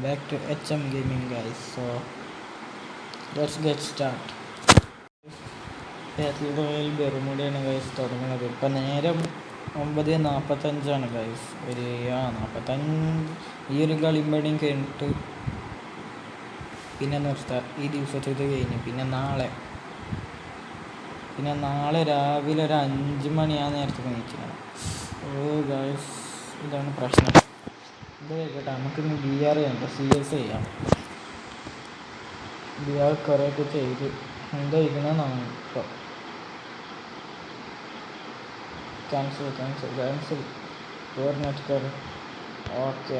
back to HM Gaming, guys. So let's get started. Battle royal ബെർമുഡയാണ് guys തുടങ്ങുന്നത്. ഇപ്പം നേരം 9:45 ഗൈസ്. ഒരു 45 ഈ ഒരു കളിമ്പടിയും കഴിഞ്ഞിട്ട് പിന്നെ നിർത്താം. ഈ ദിവസത്തേത് കഴിഞ്ഞ് പിന്നെ നാളെ രാവിലെ ഒരു 5 മണി ആ നേരത്തെ നീക്കണം. ഗൈസ് ഇതാണ് പ്രശ്നം. ഇത് കേൾക്കട്ടെ, നമുക്കിന്ന് BR ചെയ്യണ്ട, CS ചെയ്യാം. BR കുറേയൊക്കെ ചെയ്ത് എന്താ ഇരിക്കണമെന്നാണ് ഇപ്പോൾ. ക്യാൻസൽ യുവർ നെറ്റ് കയറി. ഓക്കെ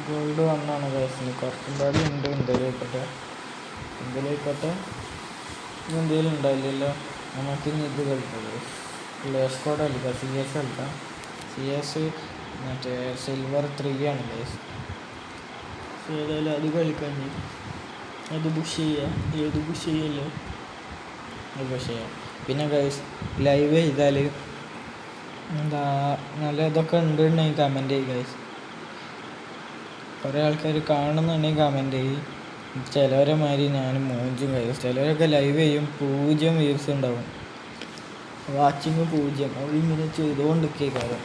ഗോൾഡ് വന്നാണ് ഗൈസിന് കുറച്ചും പാടി ഉണ്ട്. എന്തെങ്കിലും ഉണ്ടായില്ലല്ലോ. നമുക്കിനി ഇത് കളിക്കാം, ക്ലാഷ് കോഡ് കളിക്കാം, CS കളിക്കാം. CS മറ്റേ സിൽവർ 3 ആണ് ഗൈസ്. ഏതായാലും അത് കളിക്കാൻ അത് പുഷ് ചെയ്യാം. ഏത് പുഷ് ചെയ്യല്ലോ അത് പുഷ് ചെയ്യാം. പിന്നെ ഗൈസ് ലൈവ് ചെയ്താൽ എന്താ നല്ല ഇതൊക്കെ ഉണ്ടെന്നുണ്ടെങ്കിൽ കമൻറ്റ് ചെയ്യും ഗൈസ്. കുറേ ആൾക്കാർ കാണുന്നുണ്ടെങ്കിൽ കമൻറ്റ് ചെയ്യും. ചിലവരെ മാതിരി ഞാൻ മൂഞ്ചും ഗൈസ്. ചിലവരൊക്കെ ലൈവ് ചെയ്യും 0 വ്യൂസ് ഉണ്ടാവും, വാച്ചിങ് 0. അവരിങ്ങനെ ചെയ്തുകൊണ്ടിരിക്കുക കാര്യം.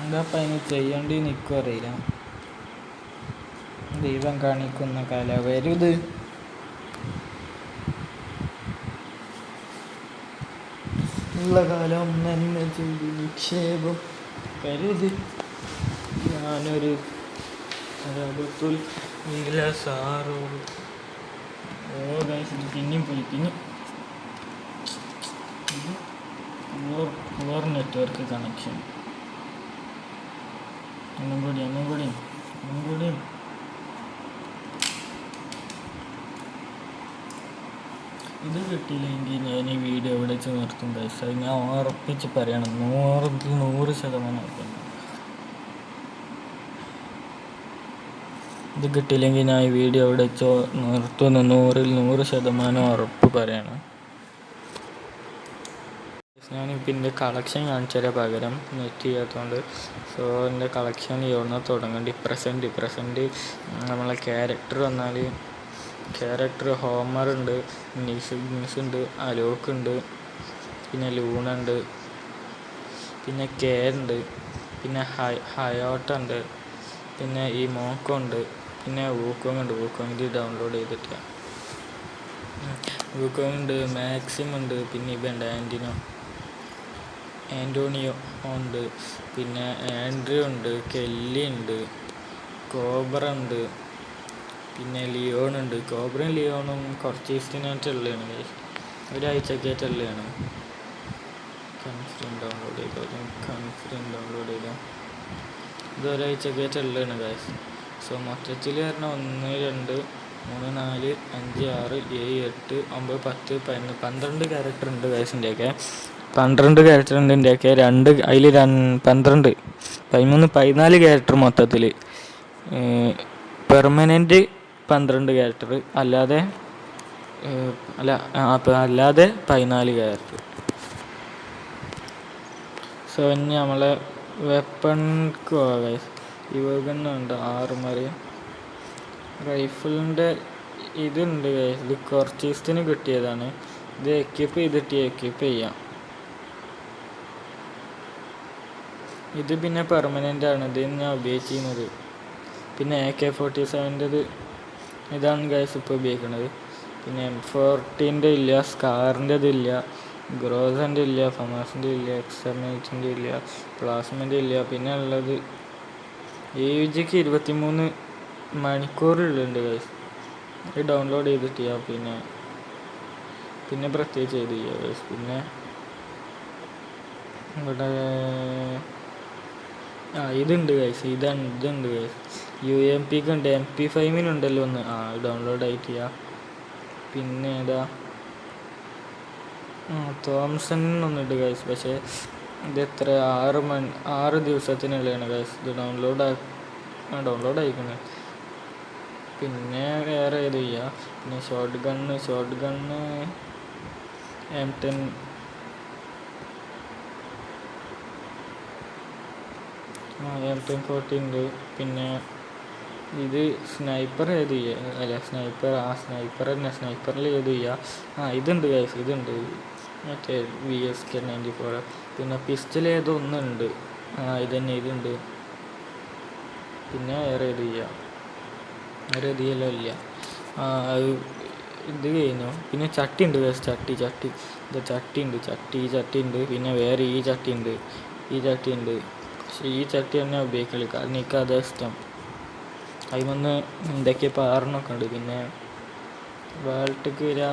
എന്താപ്പം അതിന് ചെയ്യേണ്ടി നിൽക്കും അറിയില്ല. ദൈവം കാണിക്കുന്ന കലവരുത്. ഉള്ള കാലം നന്മ ചെയ്ത് നിക്ഷേപം കരുത്. ഞാനൊരു അബുത്തുൽ സാറോ പിന്നെയും പോയി. പിന്നെ പുവർ നെറ്റ്വർക്ക് കണക്ഷൻ. ഒന്നും കൂടി ഇത് കിട്ടിയില്ലെങ്കിൽ ഞാൻ ഈ വീഡിയോ എവിടെ വെച്ച് നിർത്തും ഗൈസ്. അത് ഞാൻ ഉറപ്പിച്ച് പറയണം, 100% ഉറപ്പുണ്ട്. ഇത് കിട്ടിയില്ലെങ്കിൽ ഞാൻ ഈ വീഡിയോ എവിടെ വെച്ചോ നിർത്തുന്നു, 100% ഉറപ്പ് പറയണം. ഞാനിപ്പോൾ എൻ്റെ കളക്ഷൻ കാണിച്ചാൽ പകരം നെറ്റ് ചെയ്യാത്തതുകൊണ്ട്. സോ എൻ്റെ കളക്ഷൻ എവിടെ തുടങ്ങും. ഡിപ്രസൻറ്റ് നമ്മളെ ക്യാരക്ടർ വന്നാൽ ക്യാരക്ടർ ഹോമർ ഉണ്ട്, നിസ് ഉണ്ട്, അലോക്ക് ഉണ്ട്, പിന്നെ ലൂണ ഉണ്ട്, പിന്നെ കെ ഉണ്ട്, പിന്നെ ഹയോട്ട ഉണ്ട്, പിന്നെ ഈ മോക്കോ ഉണ്ട്, പിന്നെ വൂക്കോങ് ഉണ്ട്. വൂക്കോങ് ഇത് ഡൗൺലോഡ് ചെയ്തിട്ട് വൂക്കോങ് ഉണ്ട്, മാക്സിം ഉണ്ട്, പിന്നെ ഇവണ്ട് ആൻറ്റോണിയോ ഉണ്ട്, പിന്നെ ആൻഡ്രൂ ഉണ്ട്, കെല്ലി ഉണ്ട്, കോബ്ര ഉണ്ട്, പിന്നെ ലിയോൺ ഉണ്ട്. കോബ്രയും ലിയോണും കുറച്ച് ദിവസത്തിനായിട്ടുള്ളതാണ്, ഒരാഴ്ചക്കായിട്ടുള്ളതാണ്. കൺഫ്രീൻ ഡൗൺലോഡ് ചെയ്തോ ഇത് ഒരാഴ്ചക്കായിട്ടുള്ളതാണ് ഗൈസ്. സോ മൊത്തത്തിൽ പറഞ്ഞാൽ 1 2 3 4 5 6 7 8 9 10 12 ക്യാരക്ടർ ഉണ്ട് ഗൈസിൻ്റെയൊക്കെ. 12 ക്യാരക്ടർ ഉണ്ട് ഇതിൻ്റെയൊക്കെ. അതിൽ 12 13 14 ക്യാരക്ടർ മൊത്തത്തിൽ. പെർമനൻറ്റ് 12 ക്യാരക്ടർ, അല്ലാതെ 14 ക്യാരക്ടർ. സോ ഇനി നമ്മളെ വെപ്പൺക്ക് പോകാം. യുവകണ്ണുണ്ട് 6 മറി. റൈഫിളിൻ്റെ ഇതുണ്ട് ഗൈസ്. ഇത് കുറച്ച് ദിവസത്തിന് കിട്ടിയതാണ്. ഇത് എക്യുപ്പ് ചെയ്യാം. ഇത് പിന്നെ പെർമനൻ്റ് ആണ്. ഇത് ഞാൻ ഉപയോഗിച്ചിരുന്നത്. പിന്നെ AK-47 ഇതാണ് ഗൈസ് ഇപ്പോൾ ഉപയോഗിക്കുന്നത്. പിന്നെ M14 ഇല്ല, സ്കാറിൻ്റെ ഇല്ല, ഗ്രോസൻ്റെ ഇല്ല, ഫമാസിൻ്റെ ഇല്ല, എക്സർമേറ്റിൻ്റെ ഇല്ല, പ്ലാസ്മൻ്റെ ഇല്ല. പിന്നെ ഉള്ളത് AUGക്ക് 23 മണിക്കൂറുള്ളുണ്ട് ഗൈസ്. ഇത് ഡൗൺലോഡ് ചെയ്തിട്ട് ചെയ്യാം. പിന്നെ പ്രത്യേകിച്ച് ചെയ്ത് ചെയ്യാം ഗൈസ്. പിന്നെ ഇവിടെ ഇതുണ്ട് ഗൈസ്. ഇതുണ്ട് ഗൈസ്. UMPക്ക് ഉണ്ട്, MP5-നുണ്ടല്ലോ ഒന്ന്. ഡൗൺലോഡ് ആയിട്ട് ചെയ്യാം. പിന്നെ തോംസണിനൊന്നുണ്ട് ഗൈസ്. പക്ഷേ ഇത് എത്ര 6 ദിവസത്തിനുള്ളതാണ് ഗൈസ്. ഇത് ഡൗൺലോഡ് ആയിക്കുന്നത്. പിന്നെ വേറെ ഏത് ചെയ്യുക. പിന്നെ ഷോർട്ട് ഗണ്ണ് M10 M1040 ഉണ്ട്. പിന്നെ ഇത് സ്നൈപ്പർ ഏത് ചെയ്യുക, അല്ല സ്നൈപ്പർ തന്നെ. സ്നൈപ്പറിൽ ഏത് ചെയ്യുക? ഇതുണ്ട് ഗൈസ്, ഇതുണ്ട് മറ്റേ VSK94. പിന്നെ പിസ്റ്റൽ ഏതൊന്നുണ്ട്, ഇതന്നെ ഇതുണ്ട്. പിന്നെ വേറെ ഏത് ചെയ്യലോ ഇല്ല. ഇത് കഴിഞ്ഞു. പിന്നെ ചട്ടി ഉണ്ട് ഗൈസ്, ചട്ടി ഇത് ചട്ടി ഉണ്ട്. പിന്നെ വേറെ ഈ ചട്ടി ഉണ്ട്. പക്ഷേ ഈ ചട്ടി തന്നെ ഉപയോഗിക്കല്, കാരണം എനിക്ക് അതാ ഇഷ്ടം. അതിമൊന്ന് എന്തൊക്കെ പാറണൊക്കെ ഉണ്ട്. പിന്നെ വേൾട്ടേക്ക് വരിക.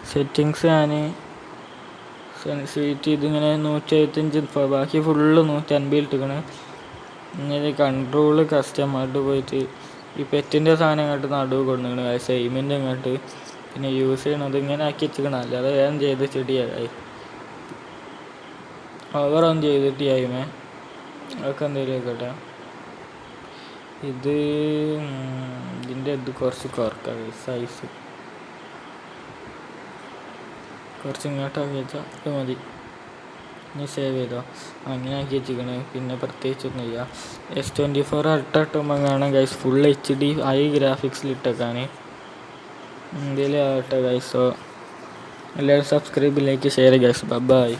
സെറ്റിങ്സ് ഞാൻ സെൻസിറ്റിവിറ്റി ഇതിങ്ങനെ 175, ബാക്കി ഫുള്ള് 150 ഇട്ടിക്കണ്. ഇങ്ങനെ കൺട്രോള് കസ്റ്റമായിട്ട് പോയിട്ട് ഈ പെറ്റിൻ്റെ സാധനം ഇങ്ങോട്ട് നടുവ് കൊടുക്കണം, സെയിമിൻ്റെ ഇങ്ങോട്ട്. പിന്നെ യൂസ് ചെയ്യണത് ഇങ്ങനെ ആക്കി വെച്ചിക്കണം, അല്ലാതെ വേഗം ചെയ്ത് ചെടിയായി ഓവറൊന്നും ചെയ്തിട്ട് ആയിമേ. അതൊക്കെ എന്തെങ്കിലും ആയിക്കോട്ടെ. ഇതിൻ്റെ കുറച്ച് കുറക്കാം, സൈസ് കുറച്ച് ഇങ്ങോട്ടാക്കി വെച്ചാൽ അത് മതി. ഇനി സേവ് ചെയ്തോ, അങ്ങനെ ആക്കി വെച്ചിരിക്കണേ. പിന്നെ പ്രത്യേകിച്ചൊന്നും ചെയ്യാം. S24 ഇട്ടുമ്പോൾ കാണാം ഗൈസ്, ഫുൾ HD ഹൈ ഗ്രാഫിക്സിൽ ഇട്ടേക്കാൻ. എന്തെങ്കിലും ആവട്ടെ ഗൈസോ. എല്ലാവരും subscribe, like, share guys. By.